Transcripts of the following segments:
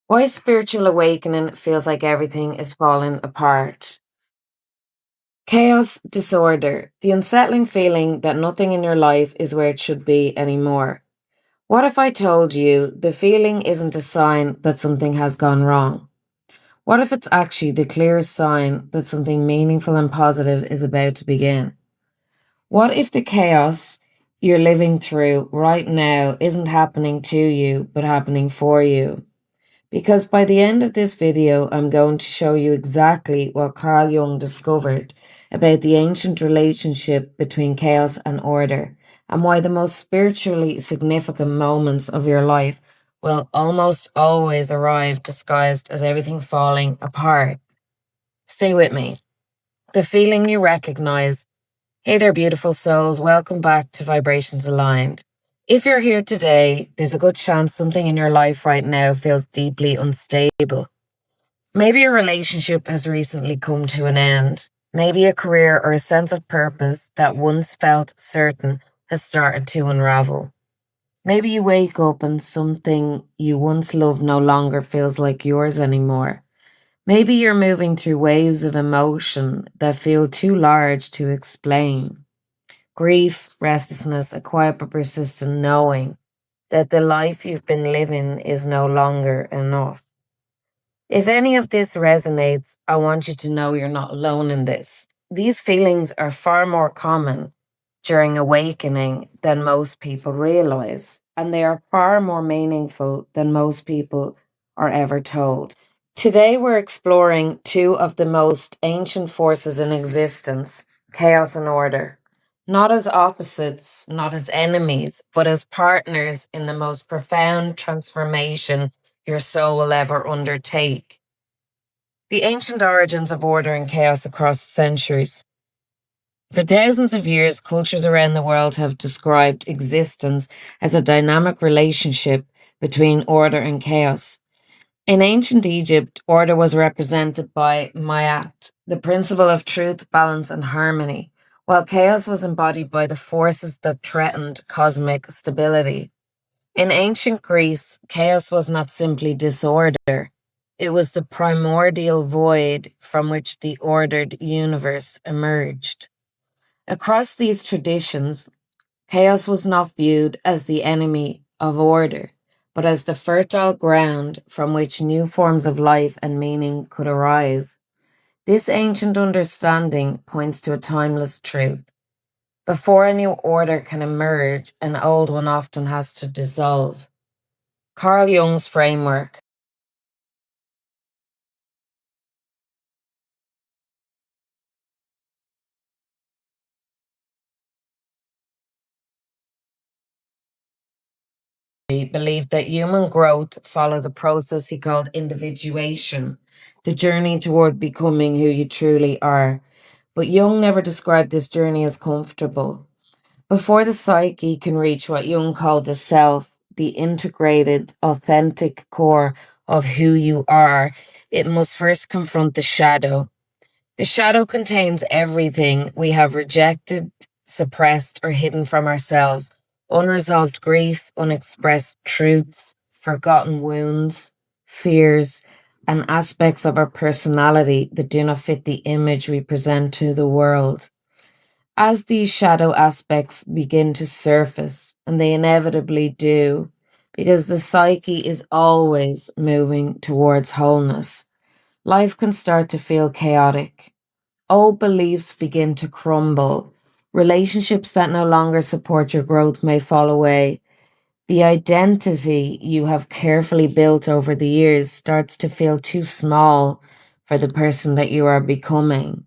Why spiritual awakening feels like everything is falling apart. Chaos, disorder, the unsettling feeling that nothing in your life is where it should be anymore. What if I told you the feeling isn't a sign that something has gone wrong? What if it's actually the clearest sign that something meaningful and positive is about to begin? What if the chaos you're living through right now isn't happening to you, but happening for you? Because by the end of this video, I'm going to show you exactly what Carl Jung discovered about the ancient relationship between chaos and order, and why the most spiritually significant moments of your life will almost always arrive disguised as everything falling apart. Stay with me. The feeling you recognize. Hey there, beautiful souls. Welcome back to Vibrations Aligned. If you're here today, there's a good chance something in your life right now feels deeply unstable. Maybe a relationship has recently come to an end. Maybe a career or a sense of purpose that once felt certain has started to unravel. Maybe you wake up and something you once loved no longer feels like yours anymore. Maybe you're moving through waves of emotion that feel too large to explain. Grief, restlessness, a quiet but persistent knowing that the life you've been living is no longer enough. If any of this resonates, I want you to know you're not alone in this. These feelings are far more common during awakening than most people realize, and they are far more meaningful than most people are ever told. Today, we're exploring two of the most ancient forces in existence, chaos and order. Not as opposites, not as enemies, but as partners in the most profound transformation your soul will ever undertake. The ancient origins of order and chaos across centuries. For thousands of years, cultures around the world have described existence as a dynamic relationship between order and chaos. In ancient Egypt, order was represented by Ma'at, the principle of truth, balance, and harmony, while chaos was embodied by the forces that threatened cosmic stability. In ancient Greece, chaos was not simply disorder, it was the primordial void from which the ordered universe emerged. Across these traditions, chaos was not viewed as the enemy of order, but as the fertile ground from which new forms of life and meaning could arise. This ancient understanding points to a timeless truth. Before a new order can emerge, an old one often has to dissolve. Carl Jung's framework. He believed that human growth follows a process he called individuation, the journey toward becoming who you truly are. But Jung never described this journey as comfortable. Before the psyche can reach what Jung called the self, the integrated, authentic core of who you are, it must first confront the shadow. The shadow contains everything we have rejected, suppressed, or hidden from ourselves: unresolved grief, unexpressed truths, forgotten wounds, fears, and aspects of our personality that do not fit the image we present to the world. As these shadow aspects begin to surface, and they inevitably do, because the psyche is always moving towards wholeness, life can start to feel chaotic. Old beliefs begin to crumble. Relationships that no longer support your growth may fall away. The identity you have carefully built over the years starts to feel too small for the person that you are becoming.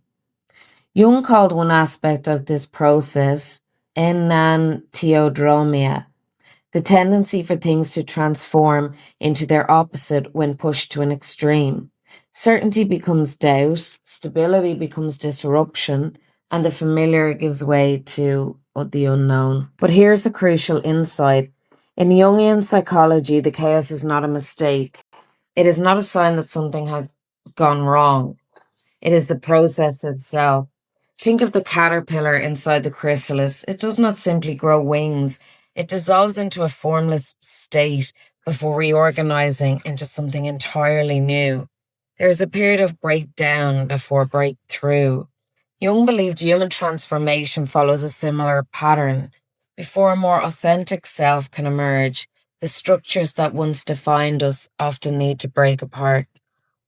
Jung called one aspect of this process enantiodromia, the tendency for things to transform into their opposite when pushed to an extreme. Certainty becomes doubt, stability becomes disruption, and the familiar gives way to the unknown. But here's a crucial insight. In Jungian psychology, the chaos is not a mistake. It is not a sign that something has gone wrong. It is the process itself. Think of the caterpillar inside the chrysalis. It does not simply grow wings. It dissolves into a formless state, before reorganizing into something entirely new. There's a period of breakdown before breakthrough. Jung believed human transformation follows a similar pattern. Before a more authentic self can emerge, the structures that once defined us often need to break apart.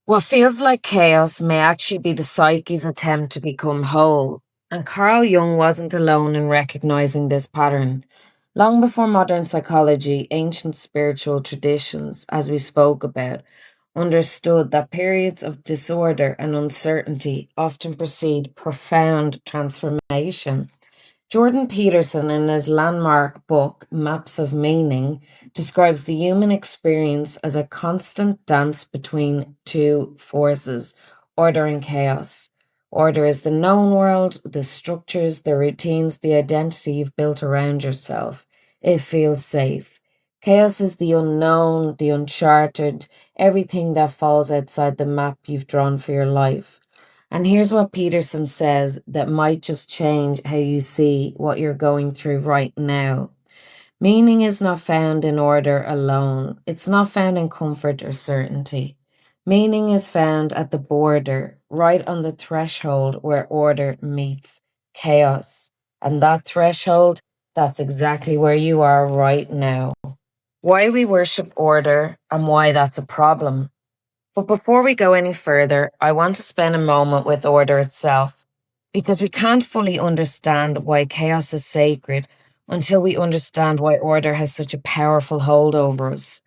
What feels like chaos may actually be the psyche's attempt to become whole. And Carl Jung wasn't alone in recognizing this pattern. Long before modern psychology, ancient spiritual traditions, as we spoke about, understood that periods of disorder and uncertainty often precede profound transformation. Jordan Peterson, in his landmark book, Maps of Meaning, describes the human experience as a constant dance between two forces, order and chaos. Order is the known world, the structures, the routines, the identity you've built around yourself. It feels safe. Chaos is the unknown, the uncharted, everything that falls outside the map you've drawn for your life. And here's what Peterson says that might just change how you see what you're going through right now. Meaning is not found in order alone. It's not found in comfort or certainty. Meaning is found at the border, right on the threshold where order meets chaos. And that threshold, that's exactly where you are right now. Why we worship order and why that's a problem. But before we go any further, I want to spend a moment with order itself, because we can't fully understand why chaos is sacred until we understand why order has such a powerful hold over us.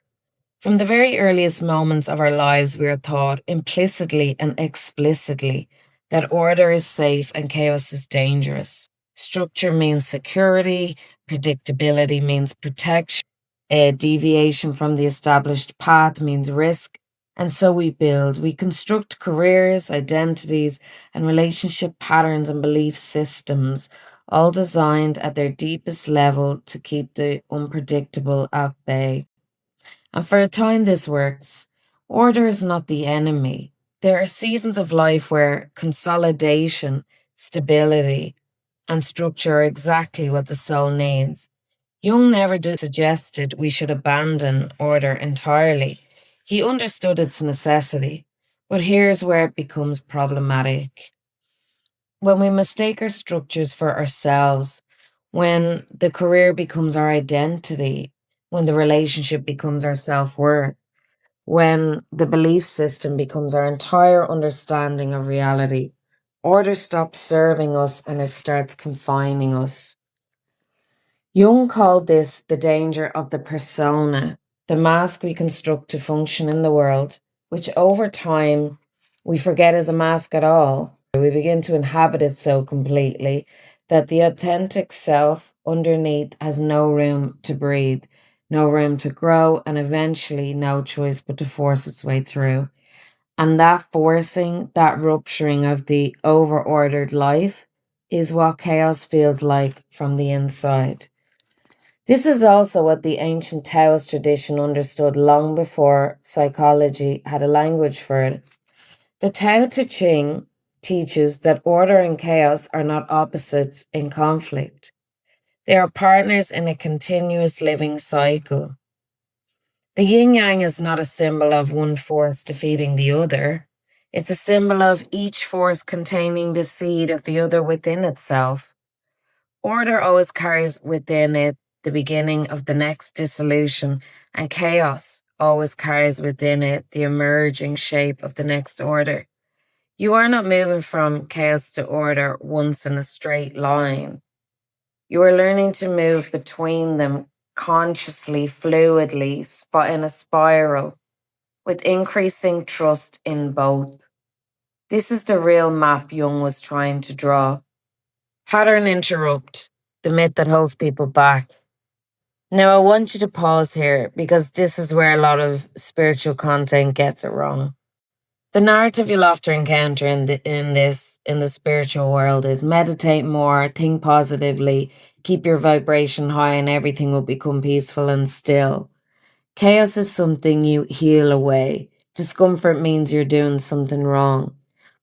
From the very earliest moments of our lives, we are taught implicitly and explicitly that order is safe and chaos is dangerous. Structure means security, predictability means protection, a deviation from the established path means risk. And so we build, we construct careers, identities, and relationship patterns and belief systems, all designed at their deepest level to keep the unpredictable at bay. And for a time, this works. Order is not the enemy. There are seasons of life where consolidation, stability, and structure are exactly what the soul needs. Jung never suggested we should abandon order entirely. He understood its necessity. But here's where it becomes problematic. When we mistake our structures for ourselves, when the career becomes our identity, when the relationship becomes our self worth, when the belief system becomes our entire understanding of reality, order stops serving us and it starts confining us. Jung called this the danger of the persona, the mask we construct to function in the world, which over time we forget is a mask at all. We begin to inhabit it so completely that the authentic self underneath has no room to breathe, no room to grow, and eventually no choice but to force its way through. And that forcing, that rupturing of the over-ordered life is what chaos feels like from the inside. This is also what the ancient Taoist tradition understood long before psychology had a language for it. The Tao Te Ching teaches that order and chaos are not opposites in conflict. They are partners in a continuous living cycle. The yin yang is not a symbol of one force defeating the other. It's a symbol of each force containing the seed of the other within itself. Order always carries within it the beginning of the next dissolution, and chaos always carries within it the emerging shape of the next order. You are not moving from chaos to order once in a straight line. You are learning to move between them consciously, fluidly, in a spiral, with increasing trust in both. This is the real map Jung was trying to draw. Pattern interrupt, the myth that holds people back. Now, I want you to pause here because this is where a lot of spiritual content gets it wrong. The narrative you'll often encounter in the spiritual world is meditate more, think positively, keep your vibration high, and everything will become peaceful and still. Chaos is something you heal away. Discomfort means you're doing something wrong.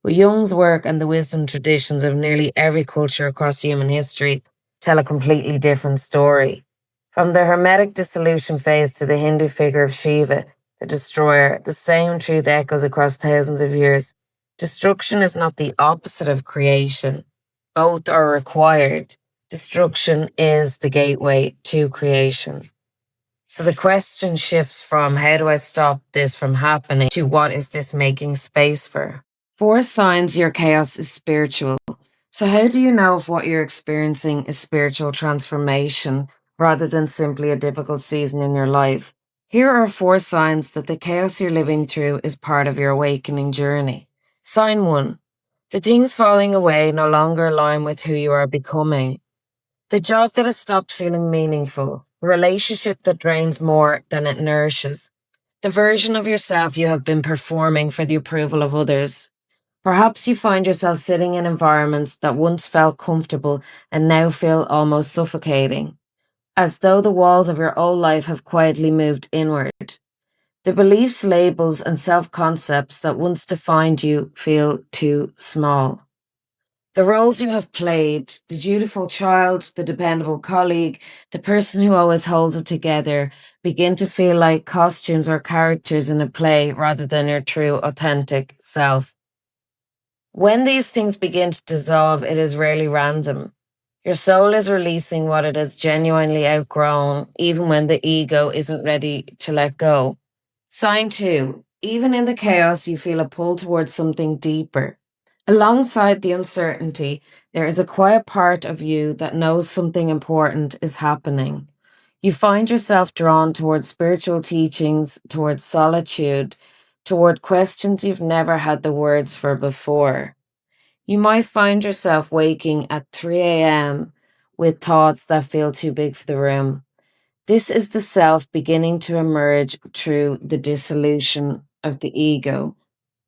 But Jung's work and the wisdom traditions of nearly every culture across human history tell a completely different story. From the Hermetic dissolution phase to the Hindu figure of Shiva, the destroyer, the same truth echoes across thousands of years. Destruction is not the opposite of creation. Both are required. Destruction is the gateway to creation. So the question shifts from how do I stop this from happening to what is this making space for? 4 signs your chaos is spiritual. So how do you know if what you're experiencing is spiritual transformation rather than simply a difficult season in your life? Here are 4 signs that the chaos you're living through is part of your awakening journey. Sign 1. The things falling away no longer align with who you are becoming. The job that has stopped feeling meaningful, a relationship that drains more than it nourishes, the version of yourself you have been performing for the approval of others. Perhaps you find yourself sitting in environments that once felt comfortable and now feel almost suffocating, as though the walls of your old life have quietly moved inward. The beliefs, labels, and self concepts that once defined you feel too small. The roles you have played, the dutiful child, the dependable colleague, the person who always holds it together, begin to feel like costumes or characters in a play rather than your true, authentic self. When these things begin to dissolve, it is rarely random. Your soul is releasing what it has genuinely outgrown, even when the ego isn't ready to let go. Sign 2. Even in the chaos, you feel a pull towards something deeper. Alongside the uncertainty, there is a quiet part of you that knows something important is happening. You find yourself drawn towards spiritual teachings, towards solitude, toward questions you've never had the words for before. You might find yourself waking at 3 a.m. with thoughts that feel too big for the room. This is the self beginning to emerge through the dissolution of the ego.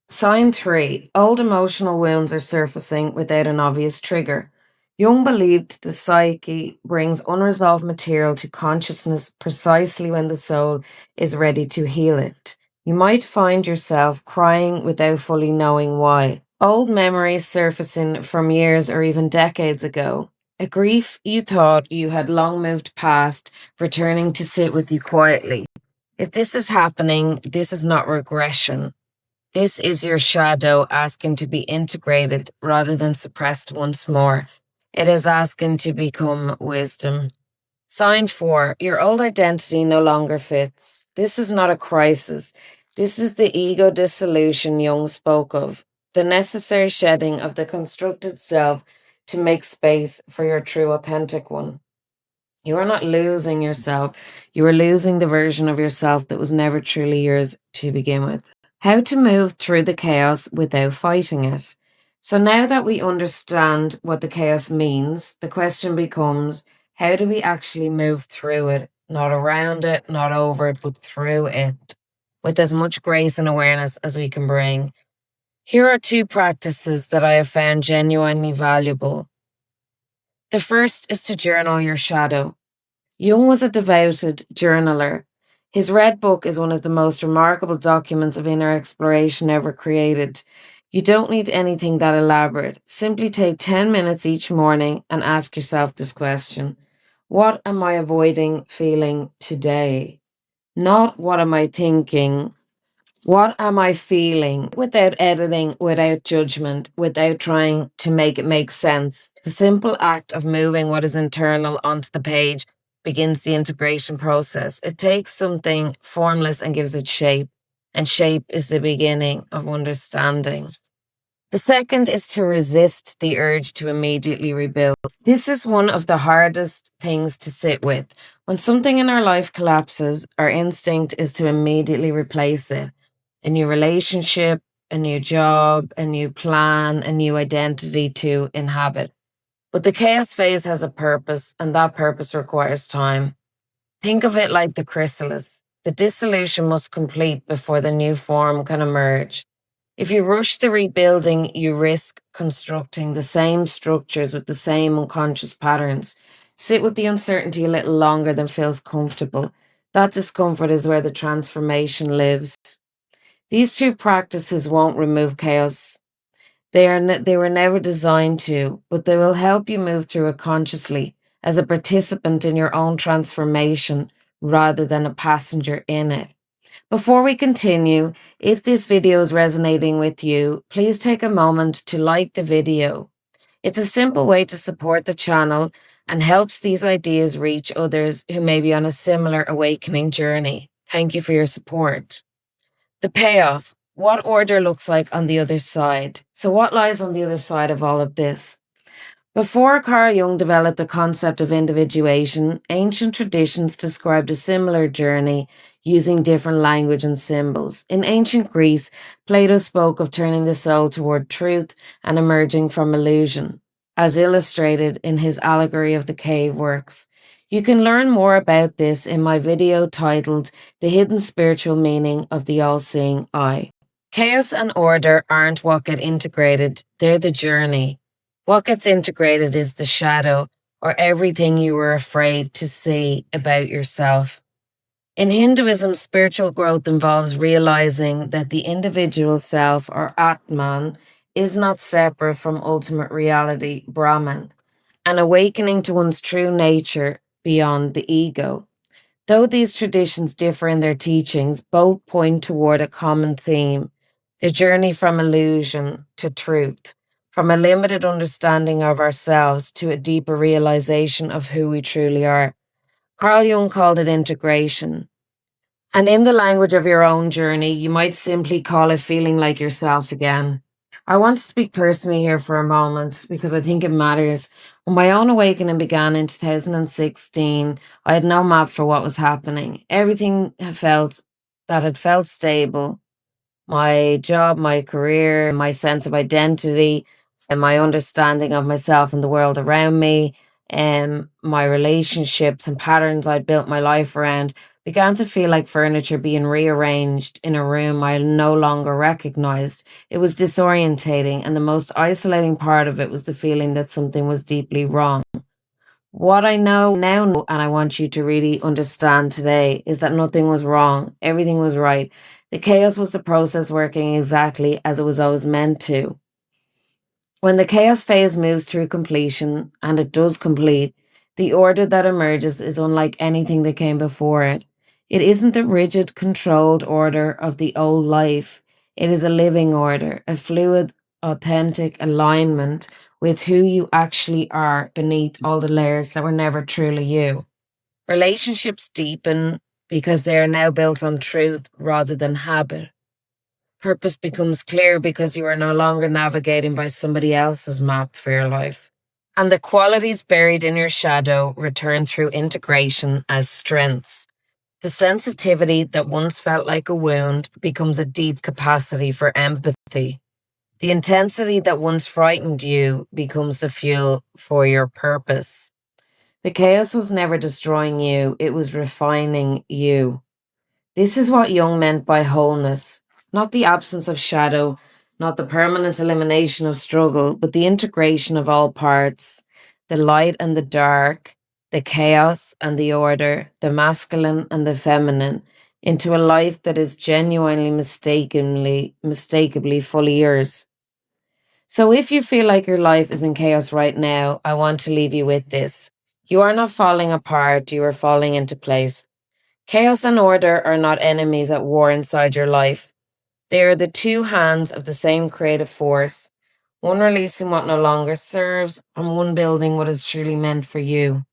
Sign 3. Old emotional wounds are surfacing without an obvious trigger. Jung believed the psyche brings unresolved material to consciousness precisely when the soul is ready to heal it. You might find yourself crying without fully knowing why. Old memories surfacing from years or even decades ago. A grief you thought you had long moved past, returning to sit with you quietly. If this is happening, this is not regression. This is your shadow asking to be integrated rather than suppressed once more. It is asking to become wisdom. Sign 4. Your old identity no longer fits. This is not a crisis. This is the ego dissolution Jung spoke of, the necessary shedding of the constructed self to make space for your true authentic one. You are not losing yourself. You are losing the version of yourself that was never truly yours to begin with. How to move through the chaos without fighting it. So now that we understand what the chaos means, the question becomes, how do we actually move through it? Not around it, not over it, but through it, with as much grace and awareness as we can bring. Here are 2 practices that I have found genuinely valuable. The first is to journal your shadow. Jung was a devoted journaler. His Red Book is one of the most remarkable documents of inner exploration ever created. You don't need anything that elaborate. Simply take 10 minutes each morning and ask yourself this question. What am I avoiding feeling today? Not what am I thinking? What am I feeling? Without editing, without judgment, without trying to make it make sense. The simple act of moving what is internal onto the page begins the integration process. It takes something formless and gives it shape, and shape is the beginning of understanding. The second is to resist the urge to immediately rebuild. This is one of the hardest things to sit with. When something in our life collapses, our instinct is to immediately replace it. A new relationship, a new job, a new plan, a new identity to inhabit. But the chaos phase has a purpose, and that purpose requires time. Think of it like the chrysalis. The dissolution must complete before the new form can emerge. If you rush the rebuilding, you risk constructing the same structures with the same unconscious patterns. Sit with the uncertainty a little longer than feels comfortable. That discomfort is where the transformation lives. These 2 practices won't remove chaos. They were never designed to, but they will help you move through it consciously. as a participant in your own transformation rather than a passenger in it. Before we continue, if this video is resonating with you, please take a moment to like the video. It's a simple way to support the channel and helps these ideas reach others who may be on a similar awakening journey. Thank you for your support. The payoff. What order looks like on the other side. So what lies on the other side of all of this? Before Carl Jung developed the concept of individuation, ancient traditions described a similar journey using different language and symbols. In ancient Greece, Plato spoke of turning the soul toward truth and emerging from illusion, as illustrated in his allegory of the cave works. You can learn more about this in my video titled The Hidden Spiritual Meaning of the All-Seeing Eye. Chaos and order aren't what get integrated, they're the journey. What gets integrated is the shadow, or everything you were afraid to see about yourself. In Hinduism, spiritual growth involves realizing that the individual self, or Atman, is not separate from ultimate reality, Brahman, and awakening to one's true nature beyond the ego. Though these traditions differ in their teachings, both point toward a common theme: the journey from illusion to truth, from a limited understanding of ourselves to a deeper realization of who we truly are. Carl Jung called it integration. And in the language of your own journey, you might simply call it feeling like yourself again. I want to speak personally here for a moment because I think it matters. When my own awakening began in 2016, I had no map for what was happening. Everything had felt stable. My job, my career, my sense of identity, and my understanding of myself and the world around me, and my relationships and patterns I'd built my life around began to feel like furniture being rearranged in a room I no longer recognized. It was disorientating, and the most isolating part of it was the feeling that something was deeply wrong. What I know now, and I want you to really understand today, is that nothing was wrong. Everything was right. The chaos was the process working exactly as it was always meant to. When the chaos phase moves through completion, and it does complete, the order that emerges is unlike anything that came before it. It isn't the rigid, controlled order of the old life. It is a living order, a fluid, authentic alignment with who you actually are beneath all the layers that were never truly you. Relationships deepen because they are now built on truth rather than habit. Purpose becomes clear because you are no longer navigating by somebody else's map for your life. And the qualities buried in your shadow return through integration as strengths. The sensitivity that once felt like a wound becomes a deep capacity for empathy. The intensity that once frightened you becomes the fuel for your purpose. The chaos was never destroying you, it was refining you. This is what Jung meant by wholeness, not the absence of shadow, not the permanent elimination of struggle, but the integration of all parts, the light and the dark, the chaos and the order, the masculine and the feminine, into a life that is genuinely mistakably fully yours. So if you feel like your life is in chaos right now, I want to leave you with this. You are not falling apart, you are falling into place. Chaos and order are not enemies at war inside your life. They are the two hands of the same creative force, one releasing what no longer serves and one building what is truly meant for you.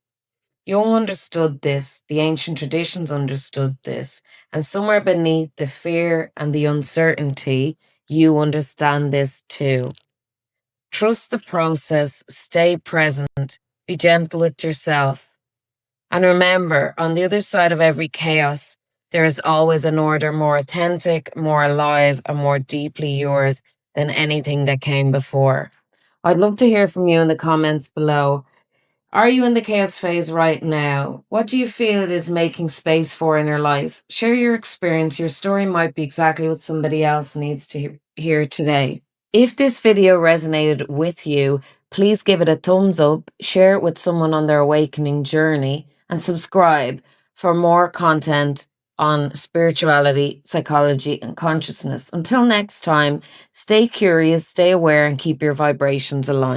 Jung understood this, the ancient traditions understood this, and somewhere beneath the fear and the uncertainty, you understand this too. Trust the process, stay present, be gentle with yourself. And remember, on the other side of every chaos, there is always an order more authentic, more alive, and more deeply yours than anything that came before. I'd love to hear from you in the comments below. Are you in the chaos phase right now? What do you feel it is making space for in your life? Share your experience. Your story might be exactly what somebody else needs to hear today. If this video resonated with you, please give it a thumbs up, share it with someone on their awakening journey, and subscribe for more content on spirituality, psychology, and consciousness. Until next time, stay curious, stay aware, and keep your vibrations aligned.